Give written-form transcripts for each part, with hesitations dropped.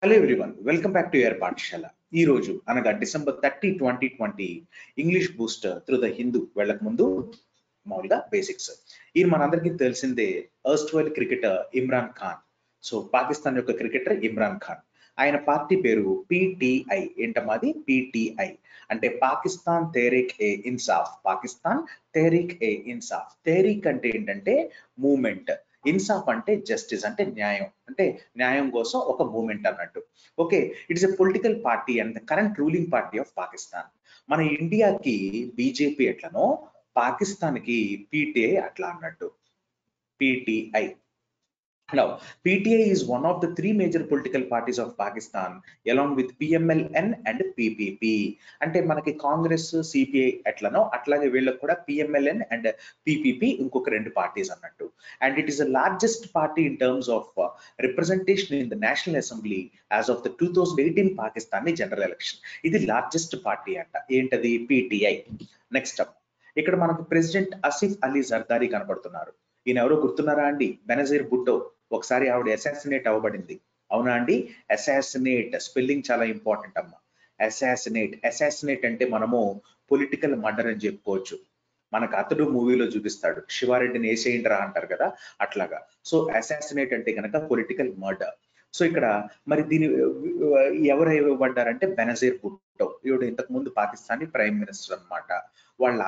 Hello everyone, welcome back to your పాఠశాల. ఈ రోజు అనగా December 30, 2020 English booster through the Hindu వెళ్ళక ముందు మామూలుగా బేసిక్స్. ఈ మనందరికీ తెలిసిందే erstwhile cricketer Imran Khan. So Pakistan యొక్క క్రికెటర్ ఇమ్రాన్ ఖాన్. ఆయన పార్టీ పేరు పిటిఐ. ఏంటమాది? పిటిఐ అంటే పాకిస్తాన్ తెహ్రీక్ ఏ ఇన్సాఫ్. పాకిస్తాన్ తెహ్రీక్ ఏ ఇన్సాఫ్. తెహ్రీక్ అంటే ఏంటంటే మూమెంట్, ఇన్సాఫ్ అంటే జస్టిస్ అంటే న్యాయం, అంటే న్యాయం కోసం ఒక మూమెంట్ అన్నట్టు. Okay, it is a political party and the current ruling party of Pakistan. మన ఇండియాకి బీజేపీ ఎట్లనో పాకిస్తాన్ కి పిటిఐ అట్లా అన్నట్టు. PTI. Now, PTI is one of the three major political parties of Pakistan, along with PMLN and PPP. అంటే మనకి Congress, CPI ఎట్లనో అట్లాగే వీళ్ళకి కూడా PMLN అండ్ పిపిపి ఇంకొక రెండు పార్టీస్ అన్నట్టు. And it is the largest party in terms of representation in the national assembly as of the 2018 Pakistani general election. ఇది లార్జెస్ట్ పార్టీ అంట. ఏంటది? పిటిఐ. నెక్స్ట్ అప్, ఇక్కడ మనకు ప్రెసిడెంట్ ఆసిఫ్ అలీ జర్దారీ కనబడుతున్నారు. ఈయన ఎవరో గుర్తున్నారా అండి? బెనజీర్ భుట్టో. ఒకసారి ఆవిడ అసాసినేట్ అవ్వబడింది, అవునా అండి? అసాసినేట్ స్పెల్లింగ్ చాలా ఇంపార్టెంట్ అమ్మ. అసాసినేట్. అసాసినేట్ అంటే మనము పొలిటికల్ మర్డర్ అని చెప్పుకోవచ్చు. మనకు అతడు మూవీలో చూపిస్తాడు, శివారెడ్డిని వేసేయండిరా అంటారు కదా, అట్లాగా. సో అసాసినేట్ అంటే కనుక పొలిటికల్ మర్డర్. సో ఇక్కడ మరి దీని ఎవరు ఇవ్వబడ్డారంటే బెనజీర్ భుట్టో. ఈవిడ ఇంతకు ముందు పాకిస్తానీ ప్రైమ్ మినిస్టర్ అన్నమాట. వాళ్ళ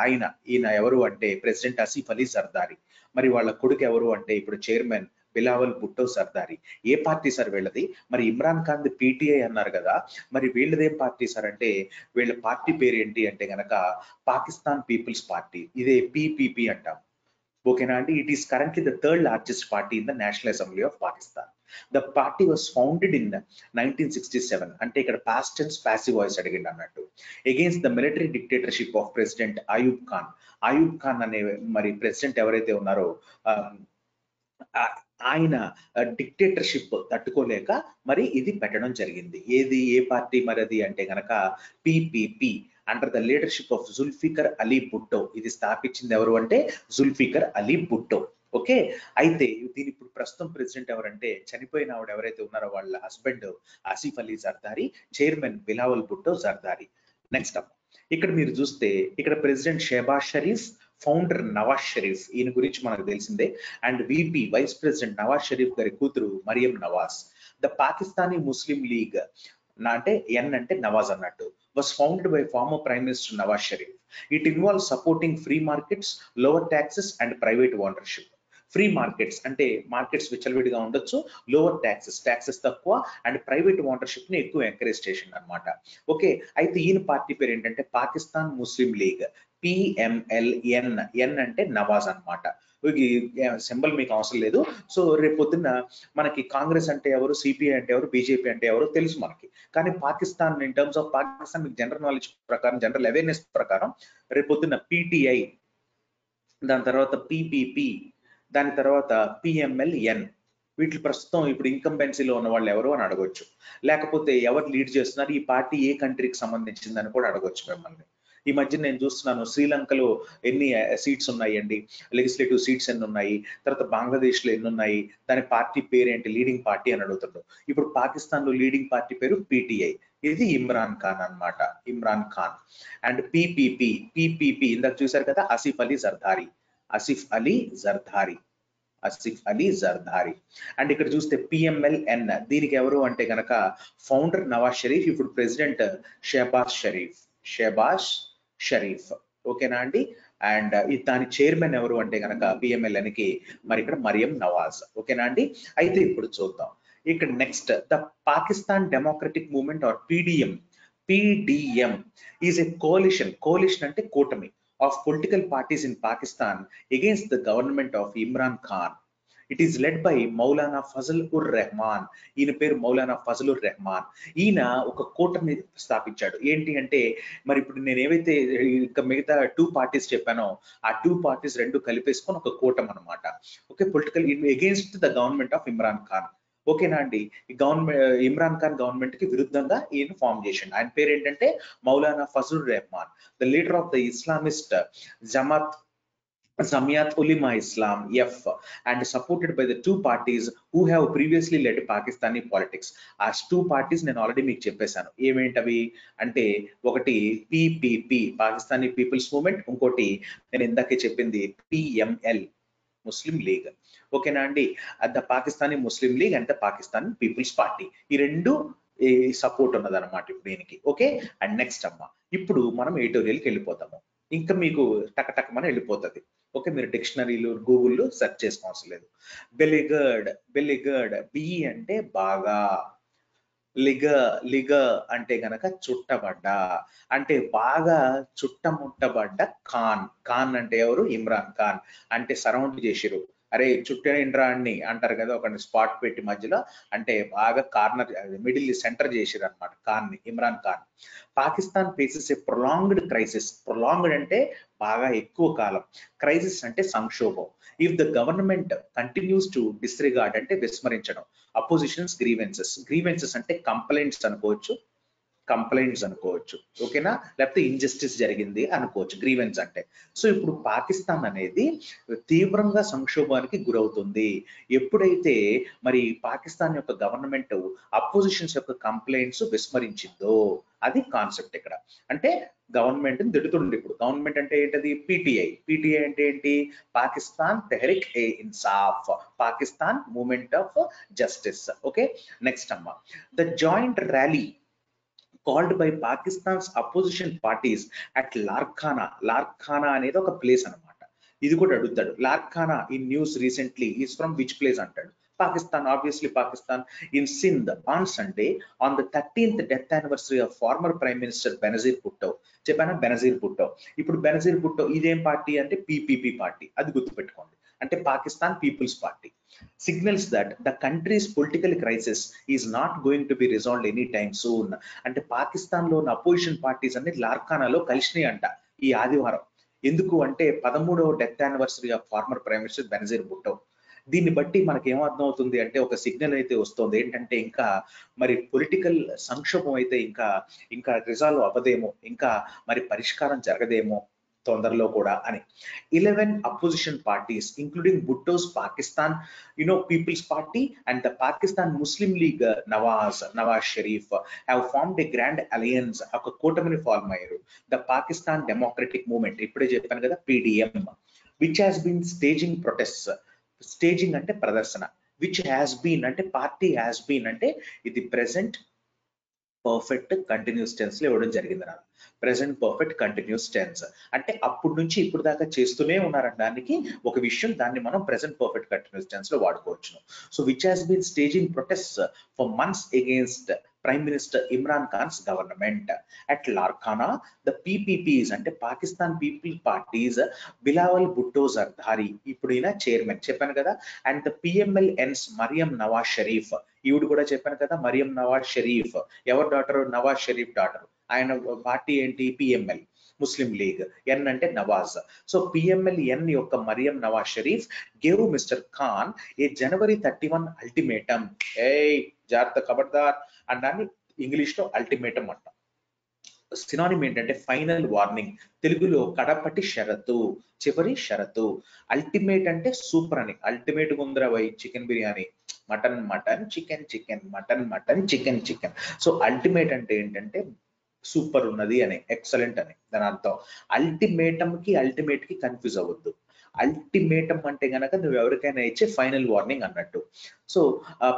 ఈయన ఎవరు అంటే ప్రెసిడెంట్ ఆసిఫ్ అలీ జర్దారీ. మరి వాళ్ళ కొడుకు ఎవరు అంటే ఇప్పుడు చైర్మన్ బిలావల్ భుట్టో జర్దారీ. ఏ పార్టీ సార్ వీళ్ళది? మరి ఇమ్రాన్ ఖాన్ ది పిటిఐ అన్నారు కదా, మరి వీళ్ళదేం పార్టీ సార్ అంటే వీళ్ళ పార్టీ పేరు ఏంటి అంటే గనక పాకిస్తాన్ పీపుల్స్ పార్టీ. ఇదే పిపిపి అంటాం. ఓకేనా అండి? It is currently the third largest party in the national assembly of Pakistan. The party was founded in 1967. అంటే ఇక్కడ పాస్ట్ టెన్స్ ప్యాసివ్ వాయిస్ అడిగింది అన్నట్టు. Against the military dictatorship of president Ayub Khan. Ayub Khan అనే మరి ప్రెసిడెంట్ ఎవరైతే ఉన్నారో ఆయన డిక్టేటర్షిప్ తట్టుకోలేక మరి ఇది పెట్టడం జరిగింది. ఏ పార్టీ మరి అది అంటే గనక PPP under the leadership of Zulfiqar Ali Bhutto. ఇది స్థాపించింది ఎవరు అంటే జుల్ఫికర్ అలీ భుట్టో. ఓకే, అయితే దీని ఇప్పుడు ప్రస్తుతం ప్రెసిడెంట్ ఎవరంటే చనిపోయిన ఆవిడ ఎవరైతే ఉన్నారో వాళ్ళ husband Asif Ali Zardari, chairman Bilawal Bhutto Zardari. Next up, ఇక్కడ మీరు చూస్తే ఇక్కడ ప్రెసిడెంట్ షెహబాజ్ షరీఫ్, ఫౌండర్ నవాజ్ షరీఫ్, ఈయన గురించి మనకు తెలిసిందే. And VP vice president Nawaz Sharif గారి కూతురు Maryam Nawaz. The Pakistani Muslim League అంటే ఎన్ అంటే నవాజ్ అన్నట్టు, was founded by former prime minister Nawaz Sharif. It involve supporting free markets, lower taxes and private ownership. Free markets అంటే మార్కెట్స్ విచ్చలవిడిగా ఉండొచ్చు, లోవర్ ట్యాక్సెస్ తక్కువ, అండ్ ప్రైవేట్ ఓనర్షిప్ ని ఎక్కువ ఎంకరేజ్ చేసింది అనమాట. ఓకే, అయితే ఈయన పార్టీ పేరు ఏంటంటే పాకిస్తాన్ ముస్లిం లీగ్, పిఎంఎల్ఎన్. ఎన్ అంటే నవాజ్ అనమాట. సింబల్ మీకు అవసరం లేదు. సో రేపు పొద్దున్న మనకి కాంగ్రెస్ అంటే ఎవరు, సిపిఐ అంటే ఎవరు, బీజేపీ అంటే ఎవరు తెలుసు మనకి. కానీ Pakistan in terms of Pakistan మీకు జనరల్ నాలెడ్జ్ ప్రకారం, జనరల్ అవేర్నెస్ ప్రకారం రేపు పొద్దున్న పిటిఐ, దాని తర్వాత పిపిపి, దాని తర్వాత పిఎంఎల్ఎన్. వీటి ప్రస్తుతం ఇప్పుడు ఇన్కంబెన్సీలో ఉన్న వాళ్ళు ఎవరు అని అడగొచ్చు. లేకపోతే ఎవరు లీడ్ చేస్తున్నారు, ఈ పార్టీ ఏ కంట్రీకి సంబంధించిందని కూడా అడగొచ్చు మిమ్మల్ని. ఈ మధ్య నేను చూస్తున్నాను శ్రీలంకలో ఎన్ని సీట్స్ ఉన్నాయండి, లెజిస్లేటివ్ సీట్స్ ఎన్ని ఉన్నాయి, తర్వాత బంగ్లాదేశ్ లో ఎన్ని ఉన్నాయి, దాని పార్టీ పేరు ఏంటి, లీడింగ్ పార్టీ అని అడుగుతుండ్రు. ఇప్పుడు పాకిస్తాన్ లో లీడింగ్ పార్టీ పేరు పిటిఐ. ఇది ఇమ్రాన్ ఖాన్ అన్నమాట, ఇమ్రాన్ ఖాన్. అండ్ పిపిపి ఇందాక చూశారు కదా, ఆసిఫ్ అలీ జర్దారీ. ఆసిఫ్ అలీ జర్దారీ, ఆసిఫ్ అలీ జర్దారీ. అండ్ ఇక్కడ చూస్తే పిఎంఎల్ఎన్, దీనికి ఎవరు అంటే గనక ఫౌండర్ నవాజ్ షరీఫ్, ఇప్పుడు ప్రెసిడెంట్ షెహబాజ్ షరీఫ్. ఓకేనా అండి? అండ్ దాని చైర్మన్ ఎవరు అంటే గనక పిఎంఎల్ఎన్ కి మరి ఇక్కడ మరియం నవాజ్. ఓకేనా అండి? అయితే ఇప్పుడు చూద్దాం ఇక్కడ next, the Pakistan democratic movement or PDM is a coalition అంటే కూటమి of political parties in Pakistan against the government of Imran Khan. It is led by Maulana Fazl-ur Rahman. ఈయన పేరు మౌలానా ఫజలుర్ రెహమాన్. ఈయన ఒక కూటమి స్థాపించాడు. ఏంటి అంటే మరి ఇప్పుడు నేను ఏవైతే ఇంకా మిగతా 2 పార్టీస్ చెప్పానో ఆ 2 పార్టీస్ రెండు కలిపేసుకొని ఒక కూటమి అనమాట. Okay, political against the government of Imran Khan. ఓకేనా అండి? ఈ గవర్నమెంట్ ఇమ్రాన్ ఖాన్ గవర్నమెంట్ కి విరుద్ధంగా ఈయన ఫామ్ చేసిండు. ఆయన పేరు ఏంటంటే Maulana Fazlur Rehman, the leader of the islamist Jamaat Jamiat Ulema Islam, F, and supported by the two parties who have previously led Pakistani politics. ఆ two parties నేను ఆల్రెడీ మీకు చెప్పేశాను ఏమేంటవి అంటే, ఒకటి పిపిపి పాకిస్తానీ పీపుల్స్ మూవ్మెంట్, ఇంకోటి నేను ఇందాకే చెప్పింది పిఎంఎల్ ముస్లిం లీగ్. ఓకేనా అండి? The Pakistani Muslim League and the Pakistan People's Party, ఈ రెండు సపోర్ట్ ఉన్నది అనమాట ఇప్పుడు దీనికి. ఓకే, అండ్ నెక్స్ట్ అమ్మ, ఇప్పుడు మనం ఎడిటోరియల్కి వెళ్ళిపోతాము. ఇంకా మీకు టకటకమని వెళ్ళిపోతుంది. ఓకే, మీరు డిక్షనరీలు గూగుల్లో సెర్చ్ చేసుకోవాల్సిన లేదు. బెలిగర్డ్ బిఈ అంటే బాగా, లిగ అంటే గనక చుట్టబడ్డ, అంటే బాగా చుట్టముట్టబడ్డ ఖాన్ అంటే ఎవరు? ఇమ్రాన్ ఖాన్. అంటే సరౌండ్ చేసిరు, అరే చుట్టేండ్రా అని అంటారు కదా, ఒక స్పాట్ పెట్టి మధ్యలో, అంటే బాగా కార్నర్ మిడిల్ సెంటర్ చేసిరు అనమాట ఖాన్ ని, ఇమ్రాన్ ఖాన్. పాకిస్తాన్ ఫేసెస్ ఏ ప్రొలాంగ్డ్ క్రైసిస్. ప్రొలాంగ్డ్ అంటే బాగా ఎక్కువ కాలం, క్రైసిస్ అంటే సంక్షోభం. If the government continues to disregard అంటే విస్మరించడం, అపోజిషన్స్ గ్రీవెన్సెస్ అంటే కంప్లైంట్స్ అనుకోవచ్చు, ఓకేనా, లేకపోతే ఇంజస్టిస్ జరిగింది అనుకోవచ్చు గ్రీవెన్స్ అంటే. సో ఇప్పుడు పాకిస్తాన్ అనేది తీవ్రంగా సంక్షోభానికి గురవుతుంది ఎప్పుడైతే మరి పాకిస్తాన్ యొక్క గవర్నమెంట్ అపోజిషన్స్ యొక్క కంప్లైంట్స్ విస్మరించిందో. అది కాన్సెప్ట్ ఇక్కడ. అంటే గవర్నమెంట్ తిడుతుండే. ఇప్పుడు గవర్నమెంట్ అంటే ఏంటది? పిటిఐ అంటే ఏంటి? Pakistan Tehreek e Insaf, Pakistan movement of justice. Okay, next అమ్మ, the joint rally called by Pakistan's opposition parties at Larkana అనేది ఒక ప్లేస్ అన్నమాట. ఇది కూడా అడుగుతాడు. Larkana in news recently is from which place అంటాడు. Pakistan, obviously Pakistan. In Sindh on Sunday on the 13th death anniversary of former prime minister Benazir Bhutto. చెప్పానా? బెనజీర్ భుట్టో. ఇప్పుడు బెనజీర్ భుట్టో ఇదేం పార్టీ అంటే పిపిపి పార్టీ, అది గుర్తుపెట్టుకోండి. అంటే Pakistan People's Party. Signals that the country's political crisis is not going to be resolved any time soon. అంటే పాకిస్తాన్ లో ఉన్న అపోజిషన్ పార్టీస్ అన్ని లార్ఖానాలో కలిసినాయి అంట ఈ ఆదివారం. ఎందుకు అంటే 13వ death anniversary of former prime minister Benazir Bhutto. దీన్ని బట్టి మనకి ఏమర్థం అవుతుంది అంటే, ఒక సిగ్నల్ అయితే వస్తుంది ఏంటంటే, ఇంకా మరి పొలిటికల్ సంక్షోభం అయితే ఇంకా రిజాల్వ్ అవ్వదేమో, ఇంకా మరి పరిష్కారం జరగదేమో తొందరలో కూడా అని. 11 opposition parties including Bhutto's Pakistan People's Party and the Pakistan Muslim League Nawaz Sharif have formed a grand alliance. ఒక కూటమిని ఫార్మ్ అయ్యారు. The Pakistan Democratic Movement, ఇప్పుడే చెప్పాను కదా, PDM, which has been staging protests. Staging అంటే ప్రదర్శన, which has been అంటే party has been అంటే ఇది ప్రెసెంట్ పర్ఫెక్ట్ కంటిన్యూస్ టెన్స్ లో ఇవ్వడం జరిగింది నాకు. ప్రెసెంట్ పర్ఫెక్ట్ కంటిన్యూస్ టెన్స్ అంటే అప్పటి నుంచి ఇప్పుడు దాకా చేస్తూనే ఉన్నారనడానికి ఒక విషయం, దాన్ని మనం ప్రెసెంట్ పర్ఫెక్ట్ కంటిన్యూస్ టెన్స్ లో వాడుకోవచ్చు. So which has been staging protest for months against Prime Minister Imran Khan's government. At Larkana, the PPPs అంటే పాకిస్తాన్ పీపుల్ పార్టీస్ బిలావల్ భుట్టో జర్దారీ ఇప్పుడు ఈయన చైర్మన్ చెప్పాను కదా, అండ్ ద పిఎంఎల్ఎన్స్ మరియం నవాజ్ షరీఫ్, ఈవిడ కూడా చెప్పాను కదా, మరియం నవాజ్ షరీఫ్ ఎవరి డాటర్? నవాజ్ షరీఫ్ డాటర్. ఆయన పార్టీ ఏంటి? పిఎంఎల్ ముస్లిం లీగ్, ఎన్ అంటే నవాజ్. సో పిఎంఎల్ ఎన్ యొక్క Mariam Nawaz Sharif gave mister Khan a January 31 ultimatum. జాగ్రత్త, ఖబర్దార్ అన్నాన్ని ఇంగ్లీష్ లో అల్టిమేటం అంట. సినానిమ్ ఏంటంటే ఫైనల్ వార్నింగ్, తెలుగులో కడపటి షరతు, చివరి షరతు. అల్టిమేట్ అంటే సూపర్ అని, అల్టిమేట్ గుంద్రా వై chicken biryani, mutton chicken, mutton chicken. So ultimate అంటే ఏంటంటే సూపర్ ఉన్నది అని, ఎక్సలెంట్ అని దాని అర్థం. అల్టిమేటం కి అల్టిమేట్ కి కన్ఫ్యూజ్ అవ్వద్దు. అల్టిమేటం అంటే గనక నువ్వు ఎవరికైనా ఇచ్చే ఫైనల్ వార్నింగ్ అన్నట్టు. So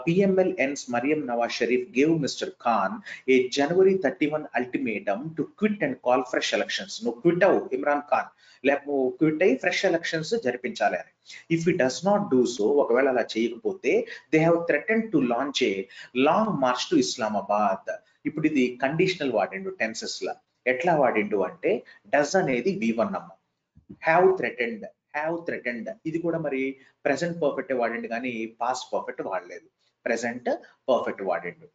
PMLN's Maryam Nawaz Sharif gave mister Khan a January 31 ultimatum to quit and call fresh elections. నువ్వు క్విట్ అవు ఇమ్రాన్ ఖాన్, లేకపోతే క్విట్ అయ్యి ఫ్రెష్ ఎలక్షన్స్ జరిపించాలి అని. If it does not do so, ఒకవేళ అలా చేయకపోతే they have threatened to launch a long March to Islamabad. ఇప్పుడు ఇది కండిషనల్ వాడిండు టెన్సెస్ లా. ఎట్లా వాడిండు అంటే, డస్ అనేది V1 అమ్మ, హ్యావ్ థ్రెటెండ్ ఇది కూడా మరి ప్రెసెంట్ పర్ఫెక్ట్ వాడిండు కానీ పాస్ట్ పర్ఫెక్ట్ వాడలేదు, ప్రెసెంట్ పర్ఫెక్ట్ వాడిండు.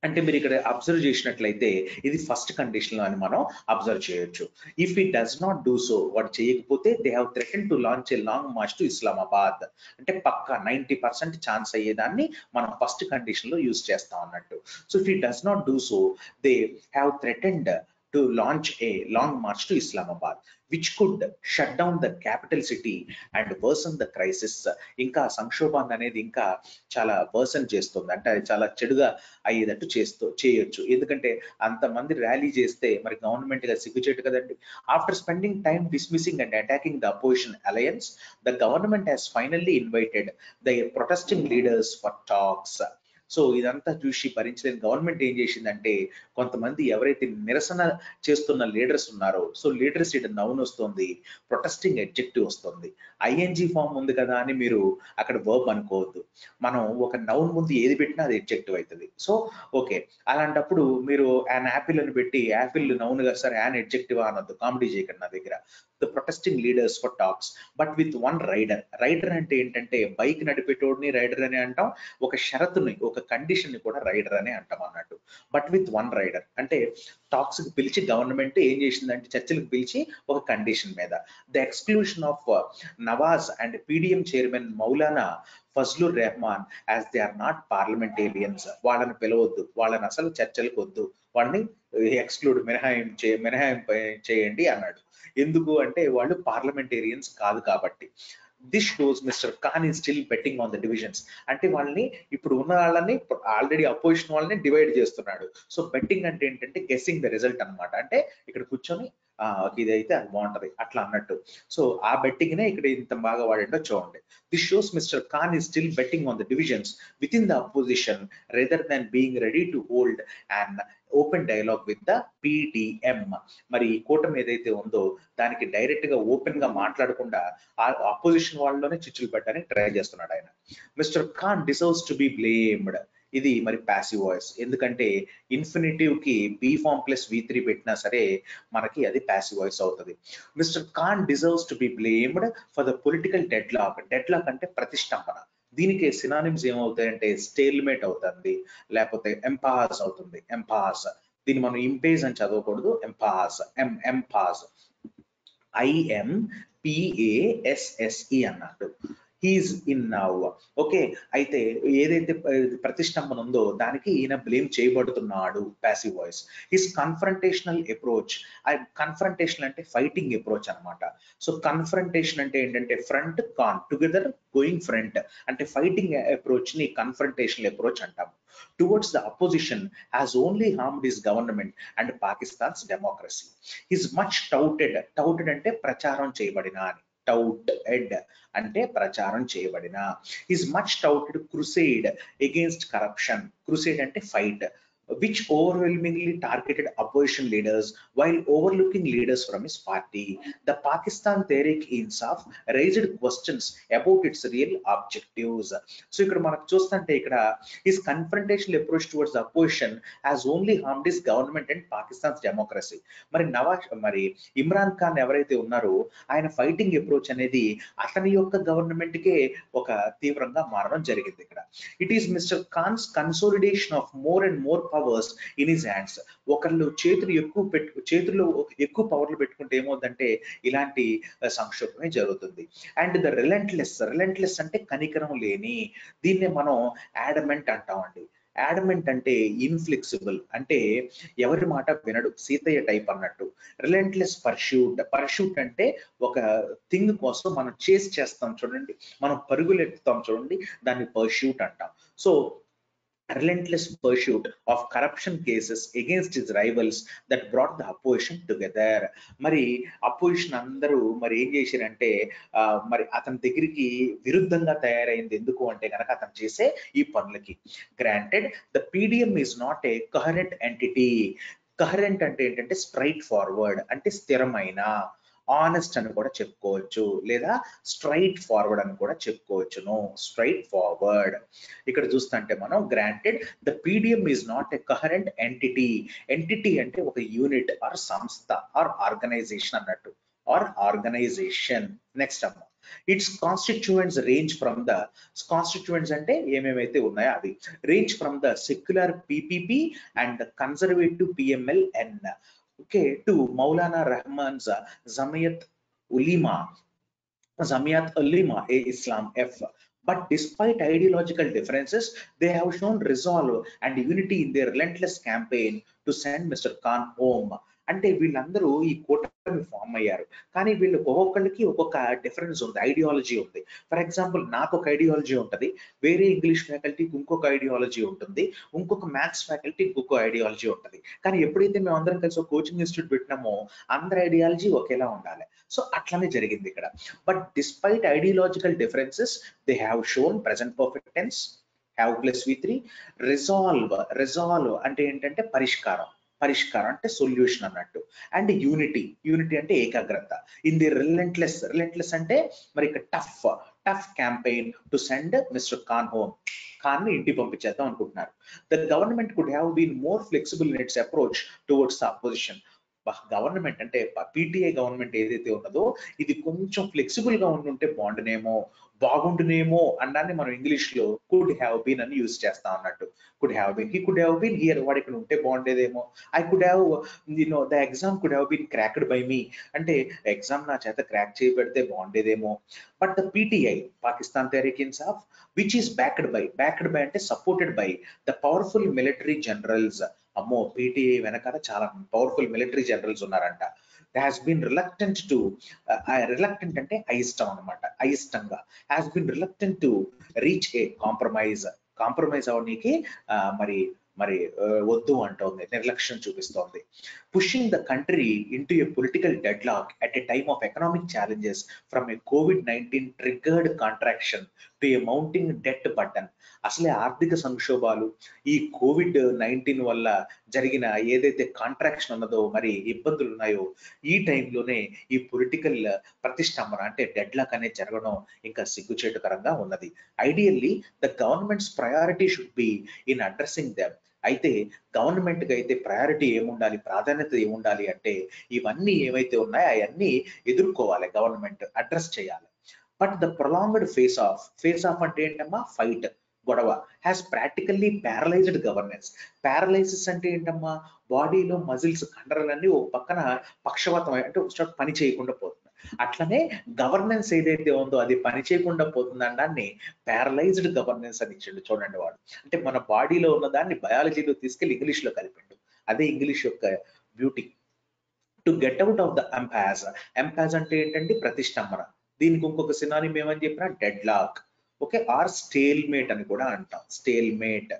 అంటే మీరు ఇక్కడ అబ్జర్వ్ చేసినట్లయితే ఇది ఫస్ట్ కండిషన్ అని మనం అబ్జర్వ్ చేయొచ్చు. If it does not do so, వాడు చేయకపోతే they have threatened to launch a long March to Islamabad. అంటే పక్కా 90% ఛాన్స్ అయ్యేదాన్ని మనం ఫస్ట్ కండిషన్ లో యూజ్ చేస్తాం అన్నట్టు. So if it does not do so, they have threatened to launch a long march to Islamabad, which could shut down the capital city and worsen the crisis. ఇంకా సంక్షోభాన్ని అనేది ఇంకా చాలా worsen చేస్తుంది, అంటే అది చాలా చెడుగా అయ్యేటట్టు చేయొచ్చు. ఎందుకంటే అంతమంది ర్యాలీ చేస్తే మరి గవర్నమెంట్ గా సిగ్గుచేటు కదండి. After spending time dismissing and attacking the opposition alliance, the government has finally invited the protesting leaders for talks. So ఇదంతా చూసి భరించలేని గవర్నమెంట్ ఏం చేసిందంటే, కొంతమంది ఎవరైతే నిరసన చేస్తున్న లీడర్స్ ఉన్నారో, సో లీడర్స్ ఇక్కడ నౌన్ వస్తుంది, ప్రొటెస్టింగ్ అడ్జెక్టివ్ వస్తుంది. ఐఎన్జీ ఫామ్ ఉంది కదా అని మీరు అక్కడ వర్బ్ అనుకోవద్దు. మనం ఒక నౌన్ ముందు ఏది పెట్టినా అది అడ్జెక్టివ్ అవుతుంది. సో ఓకే, అలాంటప్పుడు మీరు యాన్ యాపిల్ అని పెట్టి యాపిల్ నౌన్ గా సరే యాన్ అడ్జెక్టివ్ అనొద్దు, కామెడీ చేయకండి నా దగ్గర. The protesting leaders for talks but with one rider. Rider అంటే ఏంటంటే బైక్ నడిపేటోడిని రైడర్ అని అంటాం, ఒక షరతుని ఒక కండిషన్ ని కూడా రైడర్ అని అంటాం అన్నట్టు. బట్ విత్ వన్ రైడర్ అంటే టాక్స్ కి పిలిచి గవర్నమెంట్ ఏం చేసిందంటే చర్చలకు పిలిచి ఒక కండిషన్ మీద, the exclusion of Nawaz and PDM chairman Maulana Fazlur Rehman as they are not parliamentarians. వాళ్ళని పిలవద్దు, వాళ్ళని అసలు చర్చలకు వద్దు, వాళ్ళని ఎక్స్క్లూడ్ మినహాయింపు చేయండి అన్నాడు. ఎందుకు అంటే వాళ్ళు పార్లమెంటేరియన్స్ కాదు కాబట్టి. This shows mister Khan is still betting on the divisions. అంటే వాళ్ళని ఇప్పుడు ఉన్న వాళ్ళని ఆల్రెడీ అపోజిషన్ వాళ్ళని డివైడ్ చేస్తున్నాడు. సో బెట్టింగ్ అంటే ఏంటంటే గెస్సింగ్ ద రిజల్ట్ అనమాట. అంటే ఇక్కడ కూర్చొని ఇదైతే అది బాగుంటది అట్లా అన్నట్టు. సో ఆ బెట్టింగ్ నే ఇక్కడ ఇంత బాగా వాడిండో చూడండి. This shows mister Khan is still betting on the divisions with in the opposition rather than being ready to hold and open dialogue with the PDM. మరి ఈ కూటమి ఏదైతే ఉందో దానికి డైరెక్ట్ గా ఓపెన్ గా మాట్లాడకుండా ఆ అపోజిషన్ వాళ్ళలోనే చిచ్చులు పెట్టడానికి ట్రై చేస్తున్నాడు ఆయన. Mister Khan deserves to be blamed. ఇది మరి ప్యాసివ్ వాయిస్, ఎందుకంటే ఇన్ఫినిటివ్ కి బి ఫార్మ్ ప్లస్ V3 పెట్టినా సరే మనకి అది ప్యాసివ్ వాయిస్ అవుతుంది. Mister Khan deserves to be blamed for the political deadlock. Deadlock అంటే ప్రతిష్టంభన. దీనికి సినానిమ్స్ ఏమవుతాయంటే స్టేల్మేట్ అవుతుంది, లేకపోతే ఎంపాస్ అవుతుంది. ఎంపాస్, దీన్ని మనం ఇంపేజ్ అని చదవకూడదు, ఎంపాస్, ఎంపాస్, IMPASSE అన్నట్టు. He is in now. ఓకే, అయితే ఏదైతే ప్రతిష్టంభన ఉందో దానికి ఈయన బ్లేమ్ చేయబడుతున్నాడు, passive voice. His confrontational approach. Confrontation అంటే ఫైటింగ్ అప్రోచ్ అనమాట. సో కన్ఫ్రంటేషన్ అంటే ఏంటంటే front con together going front, అంటే ఫైటింగ్ అప్రోచ్ ని కన్ఫ్రంటేషనల్ అప్రోచ్ అంటాం. Towards the opposition has only harmed his government and Pakistan's democracy. He is much touted. Touted అంటే ప్రచారం చేయబడిన అని. Touted అంటే ప్రచారం చేయబడిన. He is much touted crusade against corruption. Crusade అంటే fight, which overwhelmingly targeted opposition leaders while overlooking leaders from his party. The Pakistan Tehreek-e-Insaf raised questions about its real objectives. So ఇక్కడ మనకు చూస్తుంటే ఇక్కడ his confrontational approach towards the opposition has only harmed his government and Pakistan's democracy. మరి ఇమ్రాన్ ఖాన్ ఎవరైతే ఉన్నారో ఆయన fighting approach అనేది అతని యొక్క గవర్నమెంట్ కే ఒక తీవ్రంగా మారడం జరిగింది ఇక్కడ. It is mister Khan's consolidation of more and more powers in his hands. ఒకళ్ళు చేతుల్లో ఎక్కువ పవర్లు పెట్టుకుంటే ఏమవుతుందంటే ఇలాంటి సంక్షోభమే జరుగుతుంది. అండ్ ద రిలెంట్లెస్ అంటే కనికరం లేని, దీన్నే మనం యాడమెంట్ అంటామండి. యాడమెంట్ అంటే ఇన్ఫ్లెక్సిబుల్, అంటే ఎవరి మాట వినడు, సీతయ్య టైప్ అన్నట్టు. రిలెంట్లెస్ పర్ష్యూట్ అంటే ఒక థింగ్ కోసం మనం చేస్తాం చూడండి, మనం పరుగులెత్తుతాం చూడండి, దాన్ని పర్ష్యూట్ అంటాం. So relentless pursuit of corruption cases against his rivals that brought the opposition together. మరి అపోజిషన్ అందరూ మరి ఏం చేశారంటే మరి అతని దగ్గరికి విరుద్ధంగా తయారైంది. ఎందుకు అంటే కనుక అతను చేసే ఈ పనులకి. Granted the PDM is not a coherent entity. Coherent అంటే ఏంటంటే స్ట్రైట్ ఫార్వర్డ్, అంటే స్థిరమైన, ఆనెస్ట్ అని కూడా చెప్పుకోవచ్చు, లేదా స్ట్రైట్ ఫార్వర్డ్ అని కూడా చెప్పుకోవచ్చును. స్ట్రైట్ ఫార్వర్డ్ ఇక్కడ చూస్తుంటే మనం granted the PDM is not a coherent entity. Entity అంటే ఒక యూనిట్ ఆర్ సంస్థ ఆర్ ఆర్గనైజేషన్ అన్నట్టు, ఆర్ ఆర్గనైజేషన్. నెక్స్ట్ అమ్మ, its constituents range from the, constituents అంటే ఏమేమైతే ఉన్నాయో అవి, range from the secular PPP and conservative PMLN. okay, to Maulana Rahman's Jamiat Ulema e Islam F. But despite ideological differences, they have shown resolve and unity in their relentless campaign to send Mr. Khan home. అంటే వీళ్ళందరూ ఈ కూటమి form అయ్యారు. కానీ వీళ్ళు ఒక్కొక్కళ్ళకి ఒక్కొక్క difference ఉంది, ఐడియాలజీ ఉంది. ఫర్ ఎగ్జాంపుల్ నాకు ఒక ఐడియాలజీ ఉంటది, వేరే ఇంగ్లీష్ ఫ్యాకల్టీకి ఇంకొక ఐడియాలజీ ఉంటుంది, ఇంకొక మ్యాథ్స్ ఫ్యాకల్టీ ఇంకొక ఐడియాలజీ ఉంటుంది. కానీ ఎప్పుడైతే మేము అందరం కలిసి ఒక కోచింగ్ ఇన్స్టిట్యూట్ పెట్టినామో అందరి ఐడియాలజీ ఒకేలా ఉండాలి. సో అట్లనే జరిగింది ఇక్కడ. But despite ideological differences they have shown present perfect tense, have plus V3, resolve అంటే ఏంటంటే పరిష్కారం, పరిష్కారం అంటే సొల్యూషన్ అన్నట్టు. అండ్ యూనిటీ అంటే ఏకాగ్రత. ఇన్ ది రిలెంట్లెస్ అంటే మరి ఇక్కడ tough campaign to send mister Khan home. Khan ని ఇంటికి పంపించేద్దాం అనుకుంటున్నారు. The government could have been more flexible in its approach towards the opposition. Government అంటే PTI గవర్నమెంట్ ఏదైతే ఉన్నదో ఇది కొంచెం ఫ్లెక్సిబుల్ గా ఉండుంటే బాగుండునేమో అన్నాన్ని మనం ఇంగ్లీష్ లో కుడ్ హ్యావ్ బీన్ అని యూజ్ చేస్తాం అన్నట్టు. Could have been, he could have been here, వాడు ఇక్కడ ఉంటే బాగుండేదేమో. I could have the exam could have been cracked by me, అంటే ఎగ్జామ్ నా చేత క్రాక్ చేయబడితే బాగుండేదేమో. But the PTI, Pakistan Tehreek Insaf, which is backed by అంటే supported by the powerful military generals. అమ్మో, PTI వెనకాల చాలా పవర్ఫుల్ మిలిటరీ జనరల్స్ ఉన్నారంట. has been reluctant అంటే అయిష్టం అనమాట, అయిష్టంగా has been reluctant to reach a compromise అవడానికి మరి వద్దు అంటోంది, నిర్లక్ష్యం చూపిస్తోంది. Pushing the country into A political deadlock at a time of economic challenges from A COVID-19 triggered contraction to A mounting debt button. అసలే ఆర్థిక సంక్షోభాలు, ఈ COVID-19 వల్ల జరిగిన ఏదైతే కాంట్రాక్షన్ ఉన్నదో, మరి ఇబ్బందులు ఉన్నాయో, ఈ టైంలోనే ఈ పొలిటికల్ ప్రతిష్టంభన అంటే డెడ్లాక్ అనేది జరగడం ఇంకా సిగ్గుచేటుకరంగా ఉన్నది. Ideally the governments priority should be in addressing them. అయితే గవర్నమెంట్ కి అయితే ప్రయారిటీ ఏముండాలి, ప్రాధాన్యత ఏముండాలి అంటే ఇవన్నీ ఏవైతే ఉన్నాయో అవన్నీ ఎదుర్కోవాలి, గవర్నమెంట్ అడ్రస్ చేయాలి. But the prolonged face of అంటే ఏంటమ్మా, ఫైట్, గొడవ, has practically paralysed governance. Paralysis అంటే ఏంటమ్మా, బాడీలో మజిల్స్, కండరాలన్నీ ఒక పక్కన పక్షవాతం అంటే ఒక పని చేయకుండా పోతుంది. అట్లనే గవర్నెన్స్ ఏదైతే ఉందో అది పని చేయకుండా పోతుందని దాన్ని ప్యారలైజ్డ్ గవర్నెన్స్ అని ఇచ్చిండు. చూడండి వాడు, అంటే మన బాడీలో ఉన్న దాన్ని బయాలజీలో తీసుకెళ్లి ఇంగ్లీష్ లో కలిపిండు. అదే ఇంగ్లీష్ యొక్క beauty. To get out of the impasse అంటే ఏంటంటే ప్రతిష్టంభన. దీనికి ఇంకొక సినానిమ్ ఏమని చెప్పినా deadlock, okay, or stalemate అని కూడా అంటాం. Stalemate.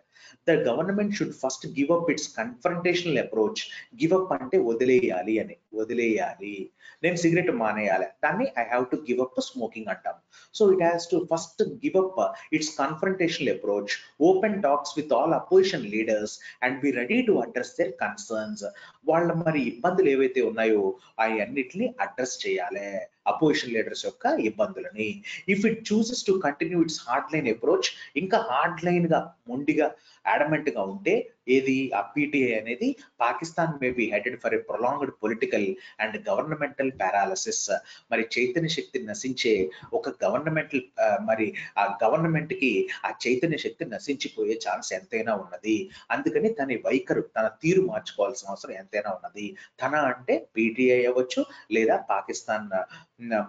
The government should first give up its confrontational approach. Give up అంటే వదిలేయాలి అని, వదిలేయాలి. నేను సిగరెట్ మానేయాలి, దాన్ని I have to give up smoking అంటాం. So it has to first give up its confrontational approach, open talks with all opposition leaders and be ready to address their concerns. వాళ్ళ మరి ఇబ్బందులు ఏవైతే ఉన్నాయో అవన్నిటిని అడ్రస్ చేయాలి, అపోజిషన్ లీడర్స్ యొక్క ఇబ్బందులని. If it chooses to continue its hard line approach, ఇంకా హార్డ్ లైన్ గా, మొండిగా, అడమెంట్ గా ఉంటే ఏది ఆ PTI అనేది, Pakistan may be headed for a prolonged political and governmental paralysis. మరి చైతన్య శక్తి నశించే ఒక గవర్నమెంటల్, మరి ఆ గవర్నమెంట్ కి ఆ చైతన్య శక్తి నశించిపోయే ఛాన్స్ ఎంతైనా ఉన్నది. అందుకని తన తీరు మార్చుకోవాల్సిన అవసరం ఎంతైనా ఉన్నది. తన అంటే PTI అవ్వచ్చు, లేదా పాకిస్తాన్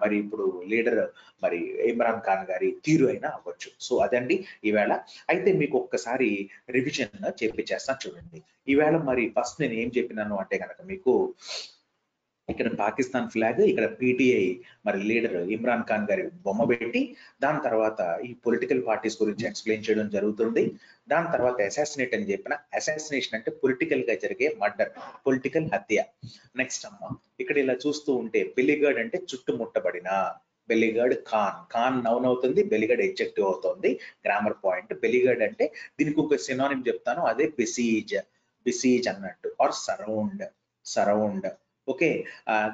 మరి ఇప్పుడు లీడర్ మరి ఇమ్రాన్ ఖాన్ గారి తీరు అయినా అవ్వచ్చు. సో అదండి ఈవేళ. అయితే మీకు ఒక్కసారి రివిజన్ చేపించేస్తాను చూడండి. ఈవేళ మరి ఫస్ట్ నేను ఏం చెప్పినాను అంటే కనుక, మీకు ఇక్కడ పాకిస్తాన్ ఫ్లాగ్, ఇక్కడ PTI మరి లీడర్ ఇమ్రాన్ ఖాన్ గారి బొమ్మ పెట్టి, దాని తర్వాత ఈ పొలిటికల్ పార్టీస్ గురించి ఎక్స్ప్లెయిన్ చేయడం జరుగుతుంది. దాని తర్వాత అసాసినేట్ అని చెప్పిన, అసాసినేషన్ అంటే పొలిటికల్ గా జరిగే మర్డర్, పొలిటికల్ హత్య. నెక్స్ట్ అమ్మ ఇక్కడ ఇలా చూస్తూ ఉంటే బెలిగర్డ్ అంటే చుట్టుముట్టబడిన, బెలిగర్డ్ ఖాన్ నౌన్ అవుతుంది, బెలిగర్డ్ ఎడ్జెక్టివ్ అవుతుంది. Grammar point. బెలిగర్డ్ అంటే దీనికి ఒక సినానిమ్ చెప్తాను, అదే బిసీజ్ అన్నట్టు, ఆర్ సరౌండ్. ఓకే,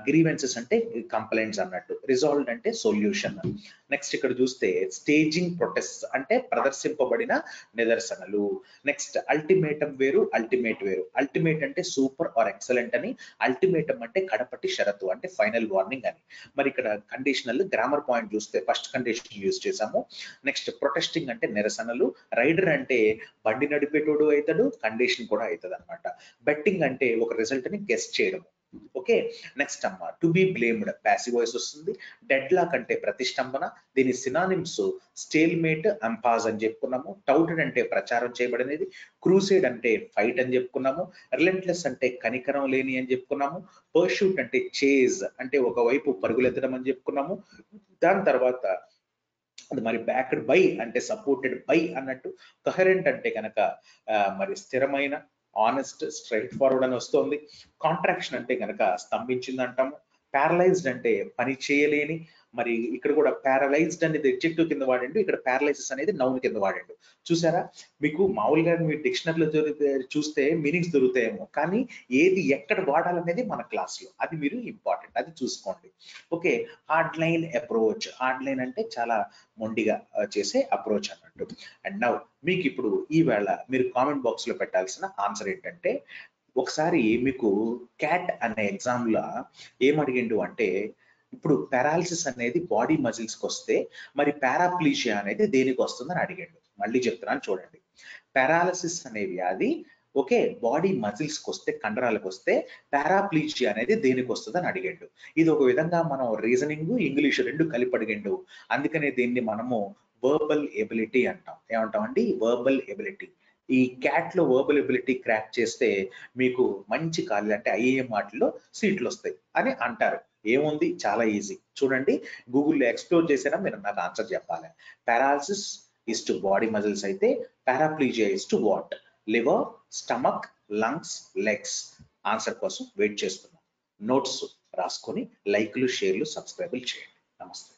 గ్రీవెన్సెస్ అంటే కంప్లైంట్స్ అన్నట్టు, రిజాల్వ్డ్ అంటే సొల్యూషన్. నెక్స్ట్ ఇక్కడ చూస్తే స్టేజింగ్ ప్రొటెస్ట్ అంటే ప్రదర్శింపబడిన నిదర్శనలు. నెక్స్ట్ అల్టిమేటం వేరు, అల్టిమేట్ వేరు. అల్టిమేట్ అంటే సూపర్ ఆర్ ఎక్సలెంట్ అని, అల్టిమేటం అంటే కడపటి షరతు అంటే ఫైనల్ వార్నింగ్ అని. మరి ఇక్కడ కండిషనల్ గ్రామర్ పాయింట్ చూస్తే ఫస్ట్ కండిషన్ యూజ్ చేసాము. నెక్స్ట్ ప్రొటెస్టింగ్ అంటే నిరసనలు, రైడర్ అంటే బండి నడిపేటోడు అవుతాడు, కండిషన్ కూడా అవుతుంది అనమాట. బెట్టింగ్ అంటే ఒక రిజల్ట్ ని గెస్ చేయడం, ఓకే, నెక్స్ట్ అమ్మ to be blamed passive voice వస్తుంది. డెడ్ లాక్ అంటే ప్రతిష్టంభన, దీని సినానిమ్స్ స్టేల్మేట్, అంపాజ్ అని చెప్పుకున్నాము. టౌటెడ్ అంటే ప్రచారం చేయబడినది. క్రూసేడ్ అంటే ఫైట్ అని చెప్పుకున్నాము. రిలెంట్లెస్ అంటే కనికరం లేని అని చెప్పుకున్నాము. పర్షూట్ అంటే చేజ్ అంటే ఒకవైపు పరుగులెత్తడం అని చెప్పుకున్నాము. దాని తర్వాత అది మరి బ్యాక్డ్ బై అంటే సపోర్టెడ్ బై అన్నట్టు. కహరెంట్ అంటే కనుక మరి స్థిరమైన, ఆనెస్ట్, స్ట్రైట్ ఫార్వర్డ్ అని వస్తుంది. కాంట్రాక్షన్ అంటే కనుక స్తంభించింది అంటాము. పారలైజ్డ్ అంటే పని చేయలేని, మరి ఇక్కడ కూడా పారలైజ్డ్ అనేది ఎడ్జెక్టివ్ కింద వాడండు, ఇక్కడ పారలైసిస్ అనేది నౌన్ కింద వాడండు. చూసారా, మీకు మామూలుగా మీ డిక్షనరీలో చూస్తే మీనింగ్స్ దొరుకుతాయేమో, కానీ ఏది ఎక్కడ వాడాలనేది మన క్లాస్లో, అది మీరు ఇంపార్టెంట్, అది చూసుకోండి. Okay, hard line approach, hard line అంటే చాలా మొండిగా చేసే అప్రోచ్ అన్నట్టు. అండ్ నౌ మీకు ఇప్పుడు ఈవేళ మీరు కామెంట్ బాక్స్ లో పెట్టాల్సిన ఆన్సర్ ఏంటంటే, ఒకసారి మీకు క్యాట్ అనే ఎగ్జామ్ లో ఏమడిగిండు అంటే, ఇప్పుడు పారాలిసిస్ అనేది బాడీ మజిల్స్ కి వస్తే మరి పారాప్లీజియా అనేది దేనికి వస్తుందని అడిగాడు. మళ్ళీ చెప్తున్నాను చూడండి. పారాలిసిస్ అనే వ్యాధి ఓకే బాడీ మజిల్స్ కి వస్తే, కండరాలకు వస్తే పారాప్లీజియా అనేది దేనికి వస్తుందని అడిగాడు. ఇది ఒక విధంగా మనం రీజనింగ్ ఇంగ్లీష్ రెండు కలిపి అడిగాడు. అందుకనే దీన్ని మనము వర్బల్ ఎబిలిటీ అంటాం. ఏమంటాం అండి? Verbal ability. ఈ క్యాట్ లో వర్బల్ ఎబిలిటీ క్రాక్ చేస్తే మీకు మంచి కాలేజ్ అంటే ఐఏఎం వాటిల్లో సీట్లు వస్తాయి అని అంటారు. ఏముంది, చాలా ఈజీ. చూడండి, గూగుల్లో ఎక్స్ప్లోర్ చేసినా మీరు నాకు ఆన్సర్ చెప్పాలి. Paralysis is to body muscles అయితే paraplegia is to what? Liver, stomach, lungs, legs. Answer కోసం వెయిట్ చేస్తున్నాం. నోట్స్ రాసుకొని లైక్లు, షేర్లు, సబ్స్క్రైబ్లు చేయండి. నమస్తే.